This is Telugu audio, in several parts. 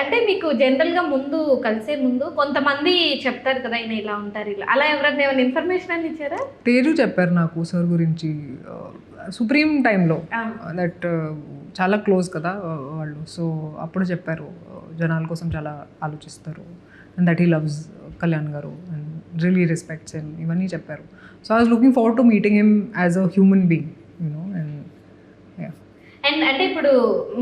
అంటే మీకు జనరల్గా ముందు కలిసే ముందు కొంతమంది చెప్తారు కదా ఆయన ఇలా ఉంటారు ఇలా, అలా ఎవరైనా ఏమైనా ఇన్ఫర్మేషన్ అని ఇచ్చారా? తేజు చెప్పారు నాకు సార్ గురించి సుప్రీం టైంలో దట్ చాలా క్లోజ్ కదా వాళ్ళు. సో అప్పుడు చెప్పారు జనాల కోసం చాలా ఆలోచిస్తారు and that he loves Kalyan గారు అండ్ రియలీ రెస్పెక్ట్స్ హిమ్, ఇవన్నీ చెప్పారు. So I was looking forward to meeting him as a human being you know. And అంటే ఇప్పుడు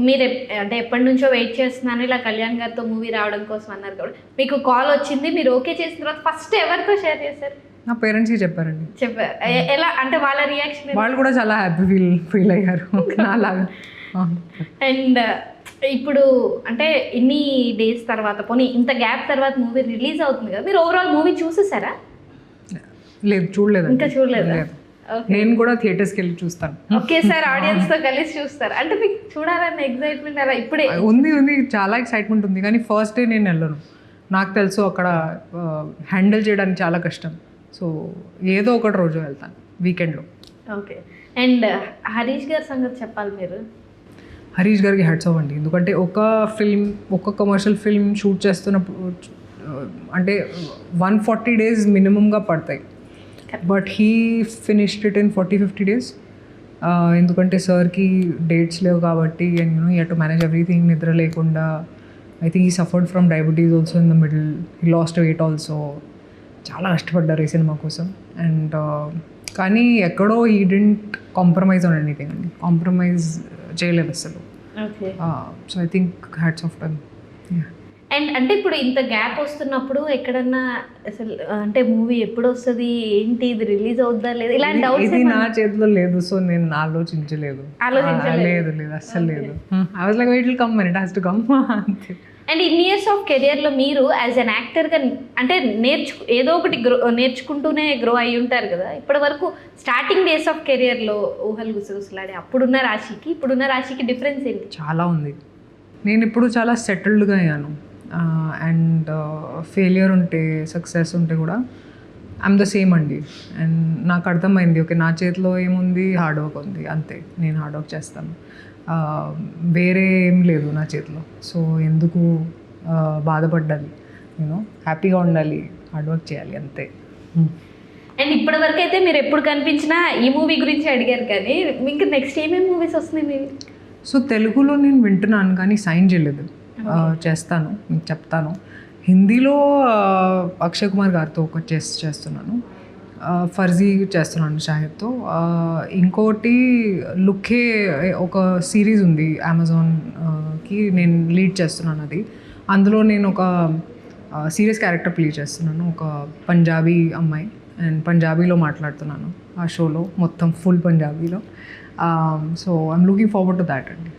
మీరు అంటే ఎప్పటి నుంచో వెయిట్ చేస్తున్నాను ఇలా కళ్యాణ్ గారితో మూవీ రావడం కోసం అన్నారు కాబట్టి మీకు కాల్ వచ్చింది, మీరు ఓకే చేసిన తర్వాత ఫస్ట్ ఎవరితో షేర్ చేశారు? నా పేరెంట్స్కి చెప్పారండి. చెప్పారు ఎలా అంటే వాళ్ళ రియాక్షన్? వాళ్ళు కూడా చాలా హ్యాపీ ఫీల్ అయ్యారు నాలాగా. అండ్ ఇప్పుడు అంటే ఇన్ని డేస్ తర్వాత పోనీ ఇంత గ్యాప్ తర్వాత మూవీ రిలీజ్ అవుతుంది కదా, మీరు ఓవరాల్ మూవీ చూసేసారా? లేదు, చూడలేదు. ఇంకా చూడలేదు. నేను కూడా థియేటర్స్కి వెళ్ళి చూస్తాను. ఓకే సార్, ఆడియన్స్ తో కలిసి చూస్తారు అంటే మీకు చూడాలన్న ఎక్సైట్మెంట్ అలా ఇప్పుడే ఉంది, చాలా ఎక్సైట్మెంట్ ఉంది. కానీ ఫస్ట్ డే నేను వెళ్ళను, నాకు తెలుసు అక్కడ హ్యాండిల్ చేయడానికి చాలా కష్టం. సో ఏదో ఒకటి రోజు వెళ్తాను వీకెండ్లో. ఓకే. అండ్ హరీష్ గారి సంగతి చెప్పాలి మీరు. హరీష్ గారికి హ్యాట్స్ ఆఫ్ అండి. ఎందుకంటే ఒక కమర్షియల్ ఫిల్మ్ షూట్ చేస్తున్నప్పుడు అంటే 140 days మినిమంగా పడతాయి, but he finished it in 40-50 days. ఎందుకంటే సార్కి డేట్స్ లేవు కాబట్టి and you know he had to manage everything. నిద్ర లేకుండా I think he suffered from diabetes also in the middle, he lost weight also. చాలా కష్టపడ్డారు ఈ సినిమా కోసం. అండ్ కానీ ఎక్కడో he didn't compromise on anything అండి, కాంప్రమైజ్ చేయలేదు అసలు. Okay. So I think hats off time. And అంటే ఇప్పుడు ఇంత గ్యాప్ వస్తున్నప్పుడు ఎక్కడన్నా అసలు అంటే మూవీ ఎప్పుడు వస్తుంది ఏంటి, ఇది రిలీజ్ అవుద్దా లేదా ఇలాంటి డౌట్స్? ఇది నా చేతిలో లేదు, సో నేను ఆలోచించలేదు. లేదు అస్సలు లేదు. I was like weight will come and it has to come అంతే. అండ్ ఇన్ ఇయర్స్ ఆఫ్ కెరియర్లో మీరు యాజ్ అన్ యాక్టర్గా అంటే ఏదో ఒకటి నేర్చుకుంటూనే గ్రో అయ్యి ఉంటారు కదా. ఇప్పటి వరకు స్టార్టింగ్ డేస్ ఆఫ్ కెరియర్లో ఊహలు గుసగుసలాడే అప్పుడున్న రాశికి ఇప్పుడున్న రాశికి డిఫరెన్స్ ఏంటి? చాలా ఉంది. నేను ఇప్పుడు చాలా సెటిల్డ్గా అయ్యాను. అండ్ ఫెయిలియర్ ఉంటే సక్సెస్ ఉంటే కూడా ఐఎమ్ ద సేమ్ అండి. అండ్ నాకు అర్థమైంది, ఓకే నా చేతిలో ఏముంది, హార్డ్ వర్క్ ఉంది అంతే. నేను హార్డ్ వర్క్ చేస్తాను, వేరే ఏం లేదు నా చేతిలో. సో ఎందుకు బాధపడ్డాలి, యూనో హ్యాపీగా ఉండాలి, హార్డ్ వర్క్ చేయాలి అంతే. అండ్ ఇప్పటి వరకు అయితే మీరు ఎప్పుడు కనిపించినా ఈ మూవీ గురించి అడిగారు, కానీ మీకు నెక్స్ట్ ఏమేమి మూవీస్ వస్తున్నాయి మీవి? సో తెలుగులో నేను వింటున్నాను కానీ సైన్ చేయలేదు. చేస్తాను, మీకు చెప్తాను. హిందీలో అక్షయ్ కుమార్ గారితో ఒక చేస్తున్నాను, ఫర్జీ చేస్తున్నాను షాహిద్తో. ఇంకోటి లుక్కే ఒక సిరీస్ ఉంది అమెజాన్కి, నేను లీడ్ చేస్తున్నాను అది. అందులో నేను ఒక సీరియస్ క్యారెక్టర్ ప్లే చేస్తున్నాను, ఒక పంజాబీ అమ్మాయి, అండ్ పంజాబీలో మాట్లాడుతున్నాను ఆ షోలో, మొత్తం ఫుల్ పంజాబీలో. So I'm looking forward to that అండి.